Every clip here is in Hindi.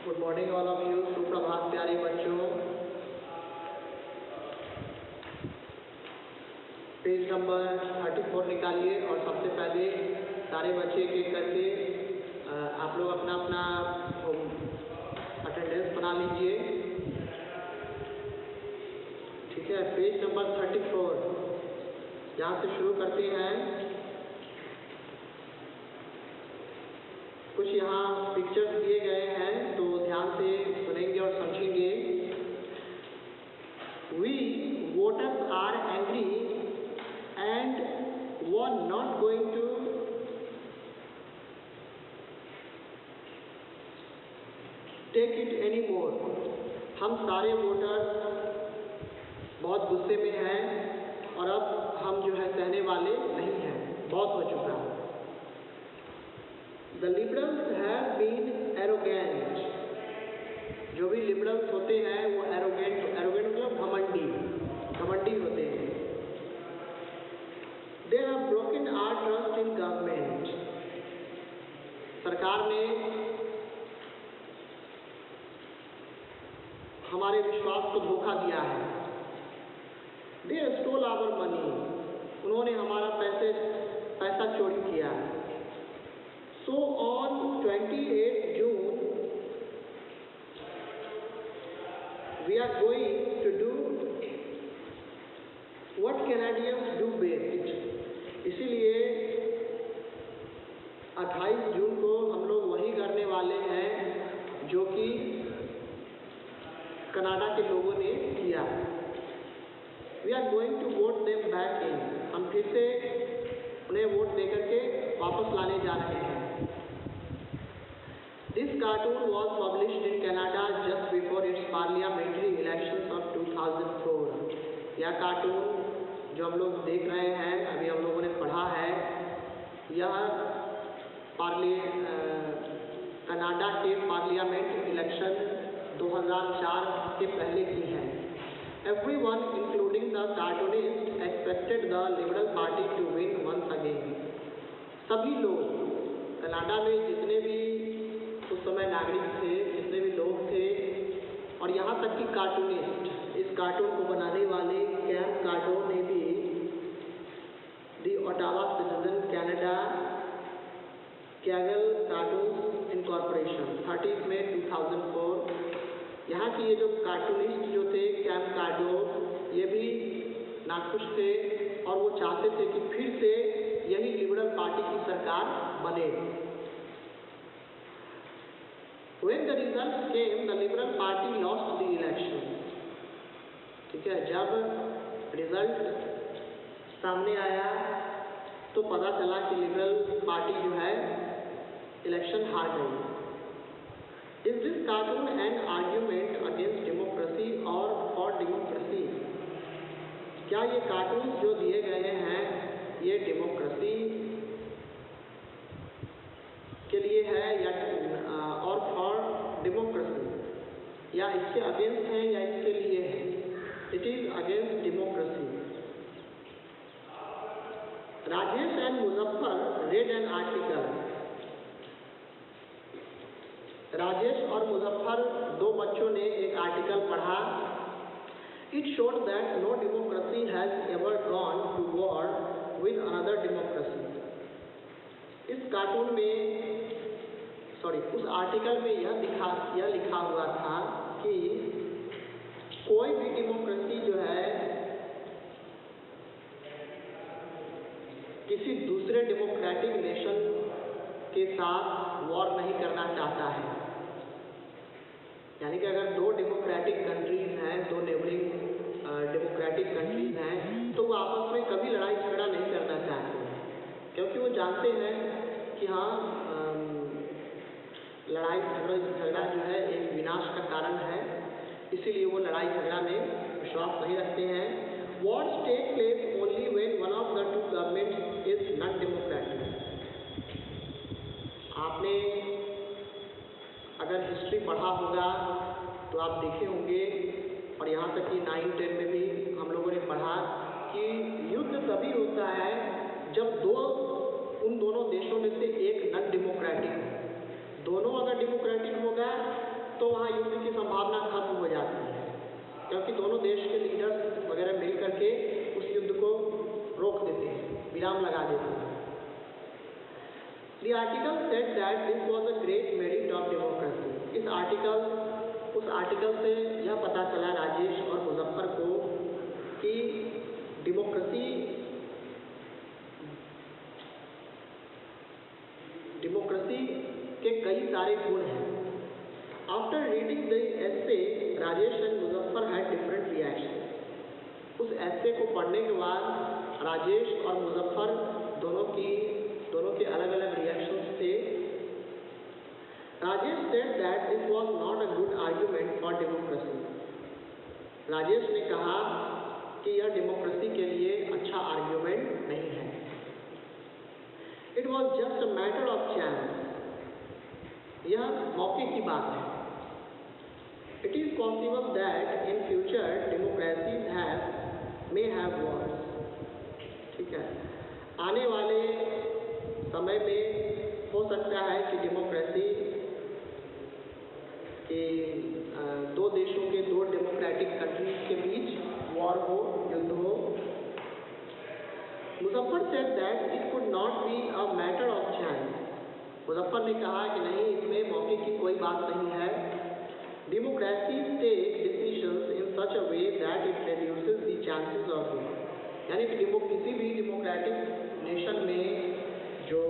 Good morning all of you. सुप्रभात प्यारे बच्चों। पेज नंबर 34 निकालिए और सबसे पहले सारे बच्चे एक एक करके आप लोग अपना अपना अटेंडेंस बना लीजिए। ठीक है, पेज नंबर 34 यहाँ से शुरू करते हैं। कुछ यहाँ पिक्चर्स दिए गए हैं तो ध्यान से सुनेंगे और समझेंगे। We voters are angry and were not going to take it anymore। हम सारे वोटर बहुत गुस्से में हैं और अब हम जो है सहने वाले नहीं हैं, बहुत हो चुका है। The liberals have been arrogant। जो भी लिबरल्स होते हैं वो एरोगेंट मतलब घमंडी होते हैं। They have broken our trust in government। सरकार ने हमारे विश्वास को धोखा दिया है। They stole our money। उन्होंने हमारा पैसा चोरी किया है। So on 28 June we are going to do what Canadians do best। इसीलिए 28 जून को हम लोग वही करने वाले हैं जो कि कनाडा के लोगों ने किया। We are going to vote them back in। हम फिर से उन्हें वोट देकर के वापस लाने जा रहे हैं। This cartoon was published in Canada just before its parliamentary elections of 2004। यह कार्टून जो हम लोग देख रहे हैं, अभी हम लोगों ने पढ़ा है, यह कनाडा के पार्लियामेंट इलेक्शन 2004 के पहले की है। Everyone, including the cartoonist, expected the Liberal Party to win once again। सभी लोग कनाडा में जितने भी उस समय नागरिक थे, जितने भी लोग थे और यहाँ तक कि कार्टूनिस्ट, इस कार्टून को बनाने वाले कैम कार्डो ने भी दी ओटावा सिटीजन कैनेडा कैगल कार्टून इनकॉर्पोरेशन 30 मई 2004। यहाँ की ये जो कार्टूनिस्ट जो थे कैम कार्डो, ये भी नाखुश थे और वो चाहते थे कि फिर से यही लिबरल पार्टी की सरकार बने। When the results came, the Liberal Party lost the election। ठीक है, जब रिजल्ट सामने आया तो पता चला कि लिबरल पार्टी जो है इलेक्शन हार गई। Is this cartoon an argument against democracy or for democracy? क्या ये कार्टून जो दिए गए हैं ये डेमोक्रेसी के लिए है या और फॉर डेमोक्रेसी, या इसके अगेंस्ट है या इसके लिए है? It is against democracy. Rajesh and Muzaffar read an article. Rajesh और मुजफ्फर दो बच्चों ने एक आर्टिकल पढ़ा। It showed that no democracy has ever gone to war with another democracy. इस कार्टून में उस आर्टिकल में यह लिखा हुआ था कि कोई भी डेमोक्रेसी जो है किसी दूसरे डेमोक्रेटिक नेशन के साथ वॉर नहीं करना चाहता है। यानी कि अगर दो डेमोक्रेटिक कंट्रीज हैं, दो नेबरिंग डेमोक्रेटिक कंट्रीज हैं, तो वो आपस में कभी लड़ाई झगड़ा नहीं करना चाहते, क्योंकि वो जानते हैं कि हाँ, लड़ाई झगड़ा जो है एक विनाश का कारण है इसीलिए वो लड़ाई झगड़ा में विश्वास नहीं रखते हैं। Wars take place only when one of the two governments is non-democratic. आपने अगर हिस्ट्री पढ़ा होगा तो आप देखे होंगे, और यहाँ तक कि 9-10 में भी हम लोगों ने पढ़ा कि युद्ध तभी होता है जब उन दोनों देशों में से एक नॉन डेमोक्रेटिक हो। दोनों अगर डेमोक्रेटिक होगा तो वहाँ युद्ध की संभावना खत्म हो जाती है, क्योंकि दोनों देश के लीडर्स वगैरह मिल करके उस युद्ध को रोक देते हैं, विराम लगा देते हैं। The article said that this was a great merit of democracy. उस आर्टिकल से यह पता चला राजेश और मुजफ्फर को कि डेमोक्रेसी के कई सारे गुण हैं। After reading the essay, Rajesh and Muzaffar had different reactions. उस essay को पढ़ने के बाद राजेश और मुजफ्फर दोनों के अलग-अलग reactions थे। Rajesh said that this was not a good argument for democracy. Rajesh ने कहा कि यह डेमोक्रेसी के लिए अच्छा आर्ग्यूमेंट नहीं है। It was just a matter of chance. यह मौके की बात है। It is possible that in future democracies may have wars. ठीक है, आने वाले समय में हो सकता है कि डेमोक्रेसी के दो देशों के दो डेमोक्रेटिक कंट्रीज के बीच वॉर हो, युद्ध हो। Muzaffar said that it could not be a matter of chance. Muzaffar ने कहा कि नहीं, इसमें मौके की कोई बात नहीं है। Democracies take decisions in such a way that it reduces the chances of war. यानी कि किसी भी डेमोक्रेटिक नेशन में जो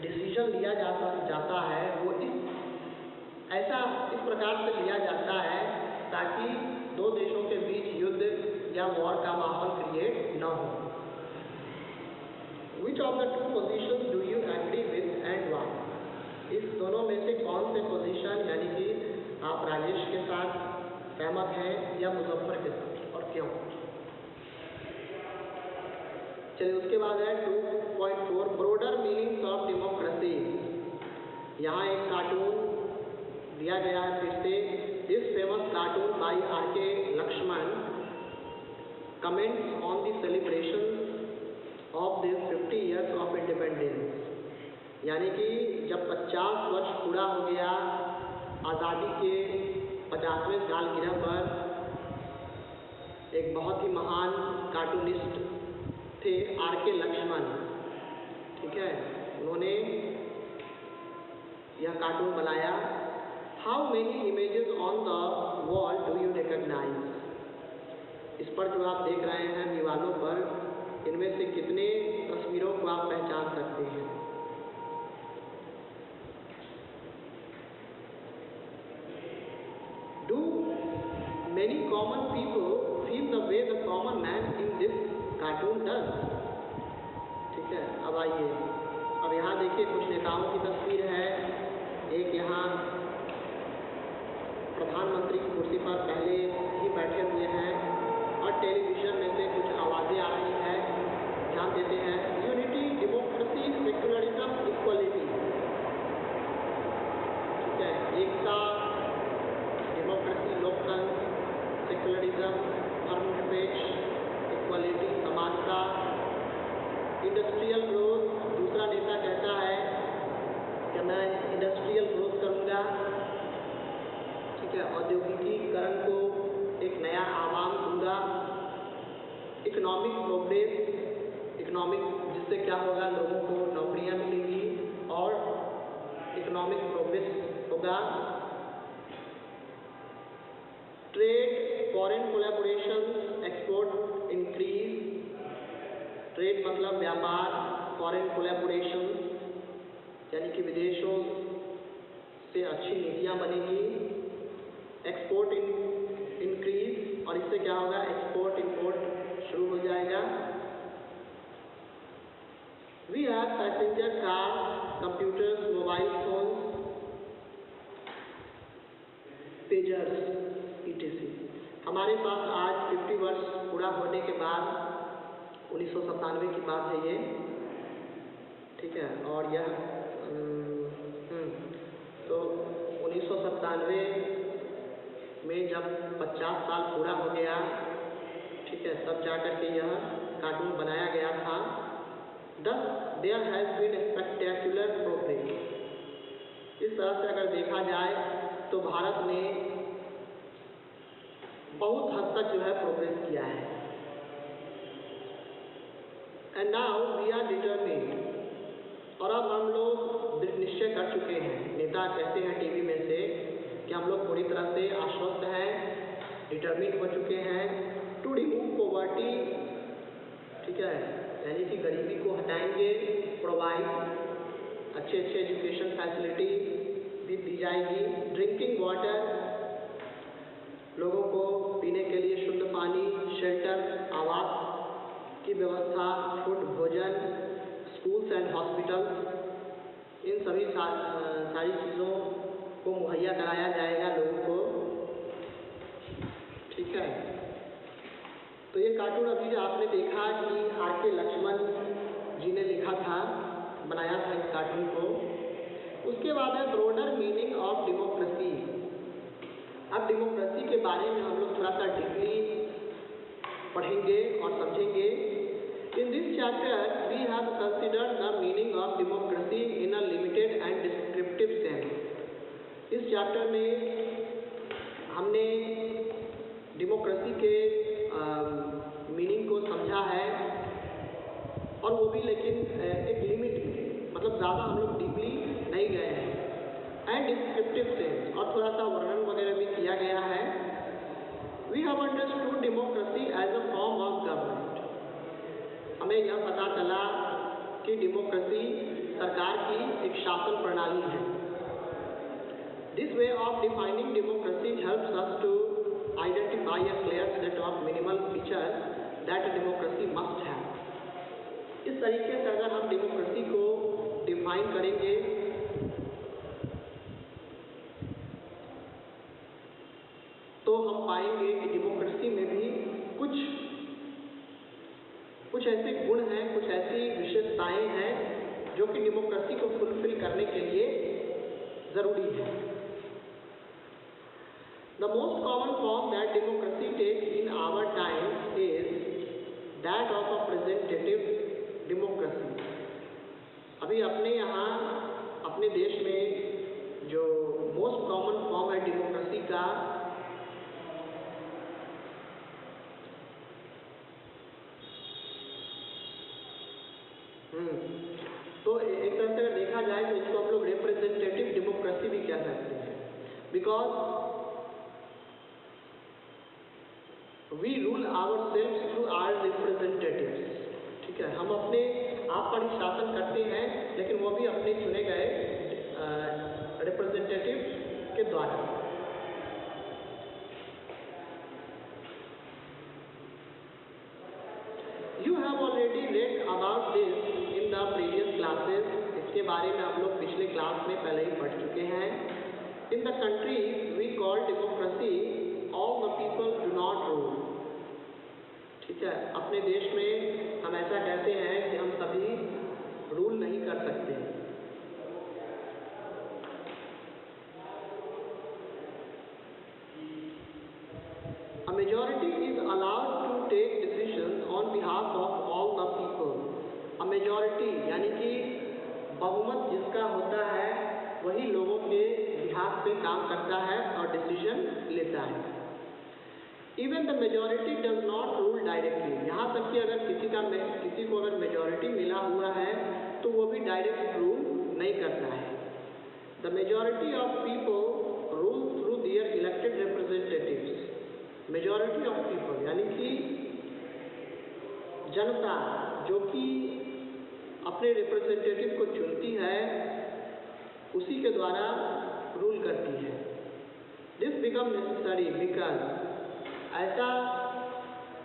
डिसीजन लिया जाता है वो इस प्रकार से लिया जाता है ताकि दो देशों के बीच युद्ध या वॉर का माहौल क्रिएट न हो। Which of the two positions do you agree with and why? इस दोनों में से कौन से पोजीशन यानी कि आप राजेश के साथ सहमत हैं या मुजफ्फर के साथ, और क्यों? चलिए, उसके बाद है 2.4 ब्रॉडर मीनिंग्स ऑफ डेमोक्रेसी। यहाँ एक कार्टून दिया गया है फिर से। This famous cartoon by R.K. Laxman comments on the celebration of this 50 years of independence. यानी कि जब 50 वर्ष पूरा हो गया आज़ादी के 50वें सालगिरह पर, एक बहुत ही महान कार्टूनिस्ट थे R.K. लक्ष्मण। ठीक है, उन्होंने यह कार्टून बनाया। How many images on the wall do you recognize? इस पर जो आप देख रहे हैं दीवारों पर, इनमें से कितने तस्वीरों को आप पहचान सकते हैं? Do many common people feel the way the common man in this cartoon does? ठीक है, अब आइए, अब यहाँ देखिए कुछ नेताओं की तस्वीर है। एक यहाँ प्रधानमंत्री की कुर्सी पर पहले ही बैठे हुए हैं और टेलीविजन में से कुछ आवाज़ें आ रही हैं। ध्यान देते हैं, यूनिटी, डेमोक्रेसी, सेक्युलरिज्म, इक्वलिटी। ठीक है, एकता, डेमोक्रेसी, लोकतंत्र, सेक्युलरिज्म, धर्मनिरपेक्ष, इक्वलिटी, समानता, इंडस्ट्रियल ग्रोथ। दूसरा नेता कहता है कि मैं इंडस्ट्रियल ग्रोथ करूँगा। ठीक है, औद्योगिकीकरण को एक नया आह्वान दूंगा। इकोनॉमिक प्रोग्रेस, जिससे क्या होगा, लोगों को नौकरियां मिलेंगी और इकोनॉमिक प्रोग्रेस होगा। Trade, foreign collaboration, export increase. Trade मतलब व्यापार, फॉरेन कोलैबोरेशन यानी कि विदेशों से अच्छी नीतियां बनेगी। एक्सपोर्ट इंक्रीज, और इससे क्या होगा, एक्सपोर्ट इंपोर्ट शुरू हो जाएगा। We have passenger car, computers, mobile phones. Pagers etc. हमारे पास आज 50 वर्ष पूरा होने के बाद 1997 की बात है ये, ठीक है। और यह तो 1997 में जब 50 साल पूरा हो गया, ठीक है, तब जाकर के यह कार्टून बनाया गया था। Thus there has been a spectacular progress. इस तरह से अगर देखा जाए तो भारत ने बहुत हद तक जो है प्रोग्रेस किया है। And now we are determined, और अब हम लोग दृढ़ निश्चय कर चुके हैं, नेता कहते हैं टीवी में से कि हम लोग पूरी तरह से आश्वस्त हैं, डिटरमिन्ड हो चुके हैं टू रिमूव पॉवर्टी, ठीक है, यानी कि गरीबी को हटाएंगे, प्रोवाइड अच्छे एजुकेशन फैसिलिटी भी दी जाएगी, ड्रिंकिंग वाटर, लोगों को पीने के लिए शुद्ध पानी, शेल्टर, आवास की व्यवस्था, फूड, भोजन, स्कूल्स एंड हॉस्पिटल्स, इन सभी सारी चीज़ों को मुहैया कराया जाएगा लोगों को, ठीक है। तो ये कार्टून अभी जो आपने देखा कि R.K. लक्ष्मण जी ने लिखा था, बनाया था इस कार्टून को। उसके बाद है ब्रॉडर मीनिंग ऑफ डेमोक्रेसी। अब डेमोक्रेसी के बारे में हम लोग थोड़ा सा डीपली पढ़ेंगे और समझेंगे। In this chapter we have considered the meaning of democracy in a limited and descriptive sense. इस चैप्टर में हमने डेमोक्रेसी के मीनिंग को समझा है, और वो भी लेकिन एक लिमिट में, मतलब ज़्यादा हम लोग डीपली नहीं गए हैं, एंड डिस्क्रिप्टिव सेंस, और थोड़ा सा वर्णन वगैरह भी किया गया है। We have understood democracy as a form of government. हमें यह पता चला कि डेमोक्रेसी सरकार की एक शासन प्रणाली है। This way of defining democracy helps us to identify a clear set of minimal features that a democracy must have। इस तरीके से अगर हम डेमोक्रेसी को डिफाइन करेंगे तो हम पाएंगे कि डेमोक्रेसी में भी कुछ ऐसे गुण हैं, कुछ ऐसी विशेषताएं हैं जो कि डेमोक्रेसी को फुलफिल करने के लिए जरूरी है। The most common form that democracy takes in our times is that of a representative democracy। अभी अपने यहाँ अपने देश में जो मोस्ट कॉमन फॉर्म है डेमोक्रेसी का, तो एक तरह से अगर देखा जाए तो इसको हम लोग रिप्रेजेंटेटिव डेमोक्रेसी भी कह सकते हैं, because We rule ourselves through our representatives। ठीक है, हम अपने आप पर ही शासन करते हैं, लेकिन वो भी अपने चुने गए रिप्रेजेंटेटिव के द्वारा। You have already read about this in the previous classes। इसके बारे में आप लोग पिछले क्लास में पहले ही पढ़ चुके हैं। In the country we call democracy, all the people do not rule। ठीक है, अपने देश में हम ऐसा कहते हैं कि हम सभी रूल नहीं कर सकते। A majority is allowed to take decisions on behalf of all the people। A majority यानी कि बहुमत जिसका होता है वही लोगों के बिहाफ पे काम करता है और डिसीजन लेता है। Even the majority does not rule directly। यहाँ तक कि अगर किसी को अगर मेजॉरिटी मिला हुआ है तो वो भी डायरेक्ट रूल नहीं करता है। The majority of people rule through their elected representatives। Majority of people यानी कि जनता जो कि अपने रिप्रेजेंटेटिव को चुनती है उसी के द्वारा रूल करती है। This become necessary because ऐसा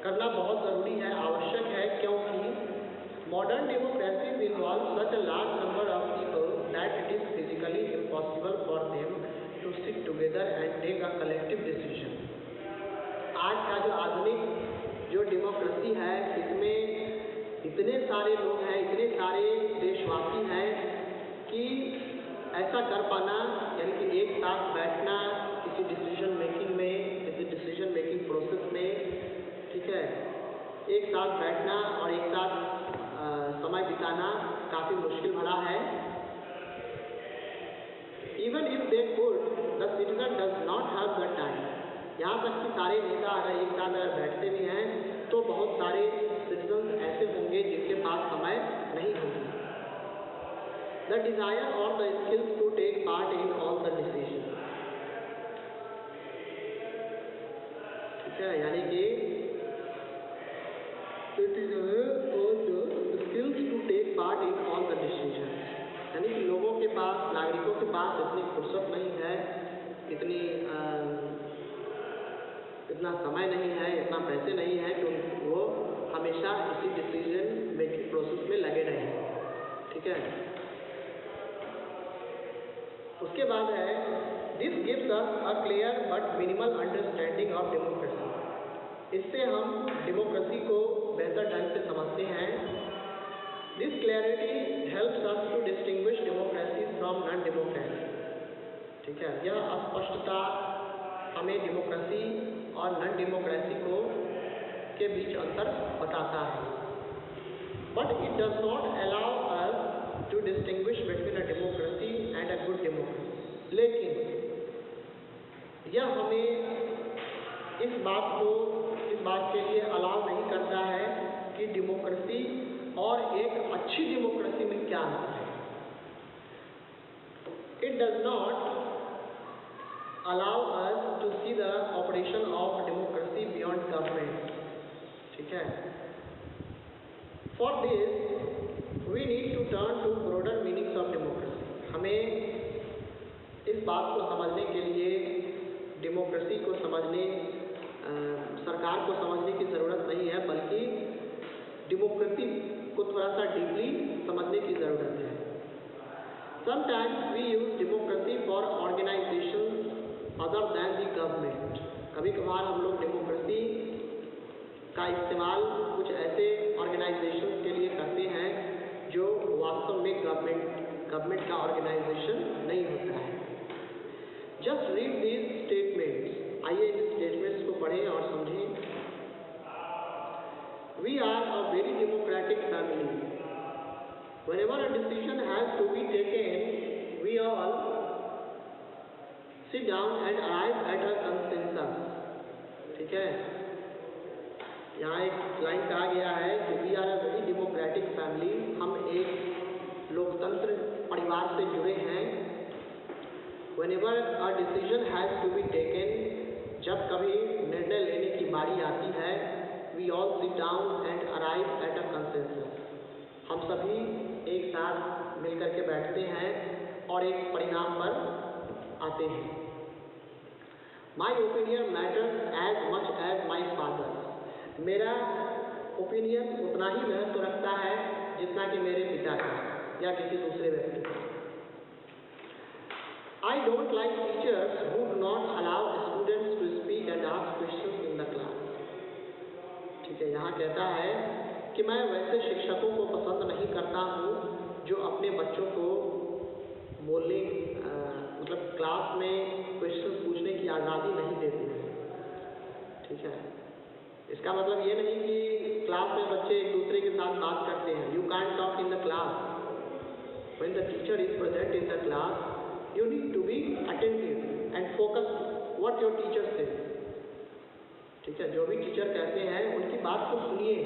करना बहुत ज़रूरी है, आवश्यक है, क्योंकि modern democracy involve such a large number of people that it is physically impossible for them to sit together and take a collective जो डेमोक्रेसी है इसमें इतने सारे लोग हैं, इतने सारे देशवासी हैं कि ऐसा कर पाना, यानी कि एक साथ बैठना किसी डिसीजन मेकिंग में, किसी डिसीजन मेकिंग प्रोसेस में, ठीक है, एक साथ बैठना और एक साथ समय बिताना काफ़ी मुश्किल भरा है। Even if they could, the citizen does not have the time. यहाँ तक कि सारे नेता अगर एक साथ अगर बैठते भी हैं तो बहुत सारे सिटीजन ऐसे होंगे जिनके पास समय नहीं होगी। द डिज़ायर और the skills to take part in all the decision, ठीक है, यानी कि skills to take part in all the decision, यानी कि लोगों के पास, नागरिकों के पास इतनी फुर्सत नहीं है, इतना समय नहीं है, इतना पैसे नहीं है कि वो हमेशा इसी डिसीजन मेकिंग प्रोसेस में लगे रहें, ठीक है। उसके बाद है this gives us a clear but minimal understanding of democracy. इससे हम डेमोक्रेसी को बेहतर ढंग से समझते हैं। This clarity helps us to distinguish democracy from non democracy, ठीक है। यह स्पष्टता हमें डेमोक्रेसी और नॉन डेमोक्रेसी को के बीच अंतर बताता है। But it does not allow us to distinguish between a democracy and a good democracy. लेकिन यह हमें इस बात के लिए अलाउ नहीं करता है कि डेमोक्रेसी और एक अच्छी डेमोक्रेसी में क्या अंतर है। It does not allow us to see the operation of democracy beyond government, ठीक है। For this we need to turn to broader meanings of democracy। हमें इस बात को समझने के लिए, डेमोक्रेसी को समझने, सरकार को समझने की ज़रूरत नहीं है, बल्कि डेमोक्रेसी को थोड़ा सा डीपली समझने की ज़रूरत है। Sometimes we use democracy for organizations other than the government. कभी कभार हम लोग डेमोक्रेसी का इस्तेमाल कुछ ऐसे ऑर्गेनाइजेशन के लिए करते हैं जो वास्तव में गवर्नमेंट का ऑर्गेनाइजेशन नहीं होता है। Just read these statements. आइए इन स्टेटमेंट्स को पढ़ें और समझें। We are a very democratic family. Whenever a decision has to be taken, we all sit down and arrive at a consensus, ठीक है। यहाँ एक लाइन कहा गया है कि we are a very democratic family. हम एक लोकतंत्र परिवार से जुड़े हैं। Whenever a decision has to be taken, जब कभी निर्णय लेने की बारी आती है, we all sit down and arrive at a consensus। हम सभी एक साथ मिलकर के बैठते हैं और एक परिणाम पर आते हैं। My opinion matters as much as my father's। मेरा ओपिनियन उतना ही महत्व रखता है जितना कि मेरे पिता का या किसी दूसरे व्यक्ति का। I don't like teachers who do not allow students to speak and ask questions in the class, ठीक है। यहाँ कहता है कि मैं वैसे शिक्षकों को पसंद नहीं करता हूँ जो अपने बच्चों को बोलने मतलब क्लास में क्वेश्चन पूछने की आज़ादी नहीं देते हैं, ठीक है। इसका मतलब ये नहीं कि क्लास में बच्चे एक दूसरे के साथ बात करते हैं। You can talk in the class. When the teacher is present in the class, you need to be attentive and focus what your teacher say, ठीक है। जो भी टीचर कहते हैं उनकी बात को सुनिए,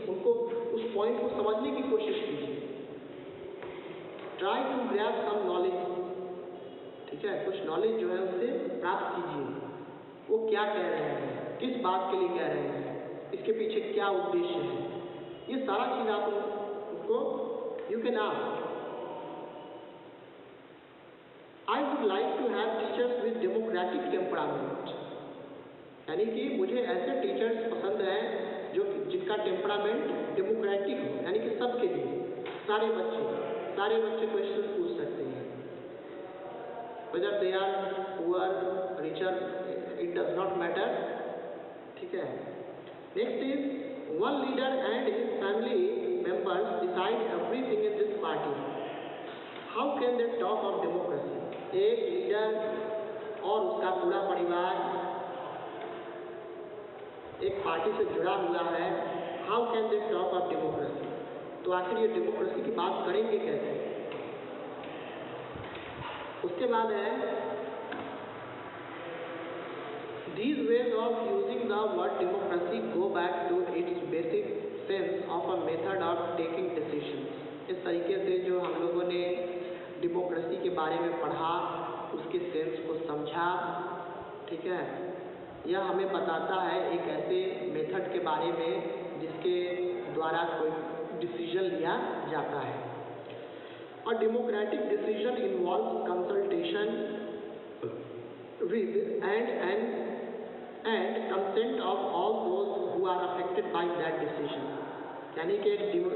उनको उस पॉइंट को समझने की कोशिश कीजिए। Try to grab some knowledge, ठीक है। कुछ नॉलेज जो है उससे प्राप्त कीजिए। वो क्या कह रहे हैं, किस बात के लिए कह रहे हैं, इसके पीछे क्या उद्देश्य है, ये सारा चीज़ आप उनको you can ask. I would like to have teachers with democratic temperament, यानी कि मुझे ऐसे टीचर्स पसंद हैं जो जिनका टेम्परामेंट डेमोक्रेटिक हो, यानी कि सबके लिए, सारे बच्चे क्वेश्चन पूछ सकते हैं। whether they are poor, richer, it does not matter, ठीक है। Next is, one leader and his family members decide everything in this party. How can they talk of democracy? एक लीडर और उसका पूरा परिवार एक पार्टी से जुड़ा हुआ है, how can they talk of democracy? तो आखिर ये डेमोक्रेसी की बात करेंगे कैसे? उसके बाद है, these ways of using the word democracy go back to its basic sense of a method of taking decisions. इस तरीके से जो हम लोगों ने डेमोक्रेसी के बारे में पढ़ा, उसके सेंस को समझा, ठीक है, यह हमें बताता है एक ऐसे मेथड के बारे में जिसके द्वारा कोई डिसीजन लिया जाता है। और democratic decision involve consultation with and consent of all those who are affected by that decision. यानी कि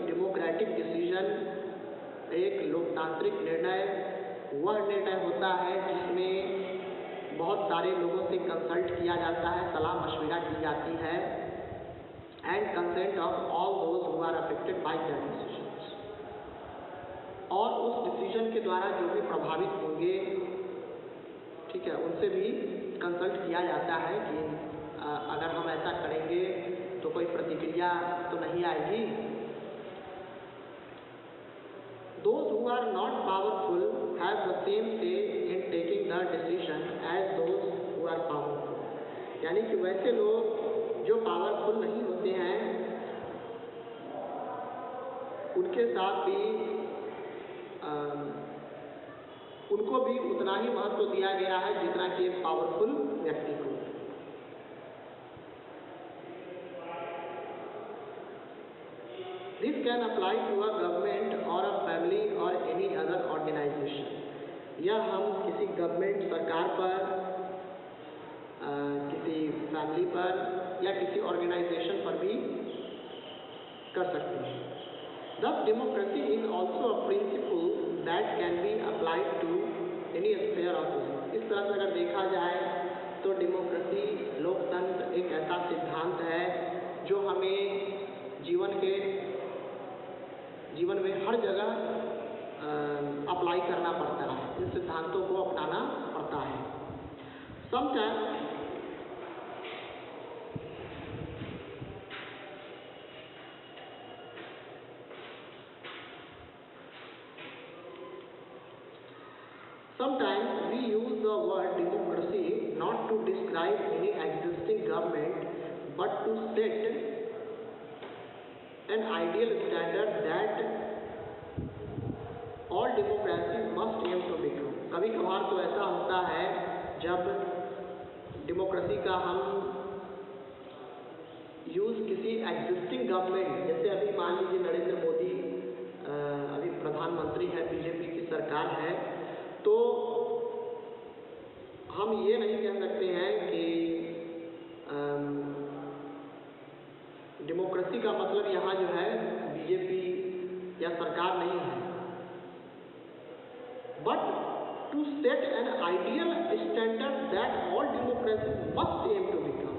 डेमोक्रेटिक डिसीजन एक लोकतांत्रिक निर्णय वह निर्णय होता है जिसमें बहुत सारे लोगों से कंसल्ट किया जाता है, सलाह मशविरा की जाती है, and consent of all those who are affected by that decision. और उस डिसीजन के द्वारा जो भी प्रभावित होंगे, ठीक है, उनसे भी कंसल्ट किया जाता है कि अगर हम ऐसा करेंगे तो कोई प्रतिक्रिया तो नहीं आएगी। Those who are not powerful have the same say in taking the decision as those who are powerful. यानी कि वैसे लोग जो पावरफुल नहीं होते हैं, उनके साथ भी उनको भी उतना ही महत्व दिया गया है जितना कि एक पावरफुल व्यक्ति को। This can apply to a government or a family or any other organization. यह हम किसी गवर्नमेंट सरकार पर, किसी फैमिली पर या किसी ऑर्गेनाइजेशन पर भी कर सकते हैं। Thus, democracy is also a principle that can be applied to any sphere of life. इस तरह से अगर देखा जाए तो डेमोक्रेसी, लोकतंत्र एक ऐसा सिद्धांत है जो हमें जीवन में हर जगह अप्लाई करना पड़ता है, इन सिद्धांतों को अपनाना पड़ता है। Sometimes we use the word democracy not to describe any existing government but to set an ideal standard that all democracy must aim to become. कभी कभार तो ऐसा होता है जब डेमोक्रेसी का हम यूज़ किसी एग्जिस्टिंग गवर्नमेंट, जैसे अभी मान लीजिए नरेंद्र मोदी अभी प्रधानमंत्री है, बीजेपी की सरकार है, तो हम ये नहीं कह सकते हैं कि डेमोक्रेसी का मतलब यहाँ जो है बीजेपी या सरकार नहीं है, but to set an ideal standard that all democracy must aim to become.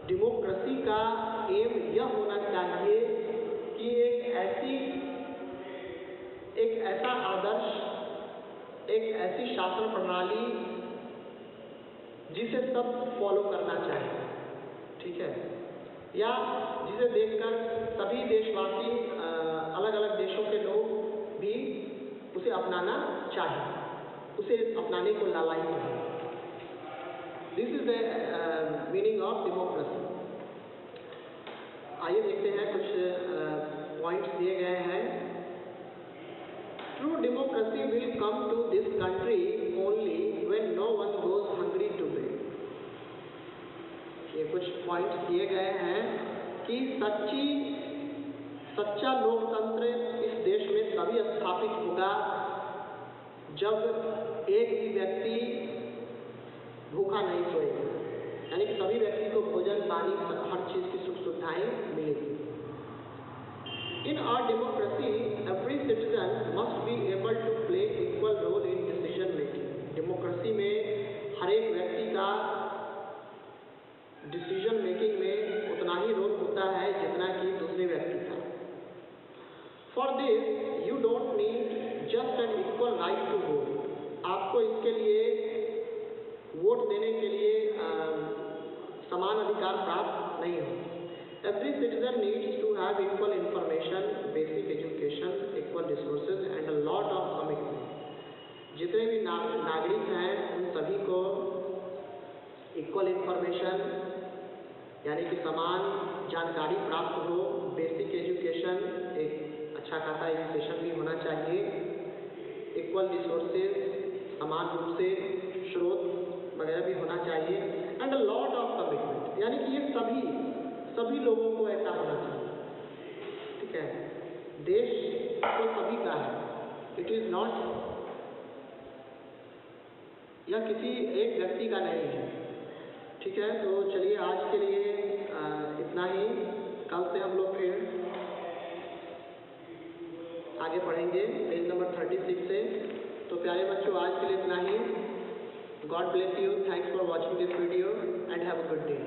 Democracy का एम यह होना चाहिए कि एक ऐसा आदर्श, एक ऐसी शासन प्रणाली जिसे सब फॉलो करना चाहिए, ठीक है, या जिसे देखकर सभी देशवासी, अलग अलग देशों के लोग भी उसे अपनाना चाहिए, उसे अपनाने को लालायित है। This is the meaning of democracy. आइए देखते हैं, कुछ पॉइंट्स दिए गए हैं। True democracy will come to this country only when no one goes hungry to bed. ये कुछ पॉइंट्स दिए गए हैं कि सच्चा लोकतंत्र इस देश में तभी स्थापित होगा जब एक भी व्यक्ति भूखा नहीं सोएगा, यानी कि सभी व्यक्ति को भोजन, पानी, हर चीज़ की सुख सुविधाएं मिलेगी। In our democracy, every citizen must be able to play equal role in decision making. Democracy में हर एक व्यक्ति का डिसीजन मेकिंग में this you don't need just an equal right to vote. आपको इसके लिए वोट देने के लिए समान अधिकार प्राप्त नहीं हो. Every citizen needs to have equal information, basic education, equal resources and a lot of commitment. जितने भी नागरिक हैं उन सभी को इक्वल इंफॉर्मेशन यानी कि समान जानकारी प्राप्त हो, बेसिक एजुकेशन, एक अच्छा खासा एजुकेशन भी होना चाहिए, इक्वल रिसोर्सेज, समान रूप से स्रोत वगैरह भी होना चाहिए and a lot of commitment, यानी कि ये सभी लोगों को ऐसा होना चाहिए. ठीक है, देश तो सभी का है, इट इज़ नॉट, यह किसी एक व्यक्ति का नहीं है. ठीक है, तो चलिए आज के लिए इतना ही. कल से हम लोग फिर आगे पढ़ेंगे पेज नंबर 36 से. तो प्यारे बच्चों आज के लिए इतना ही. God bless you. Thanks for watching this video and have a good day.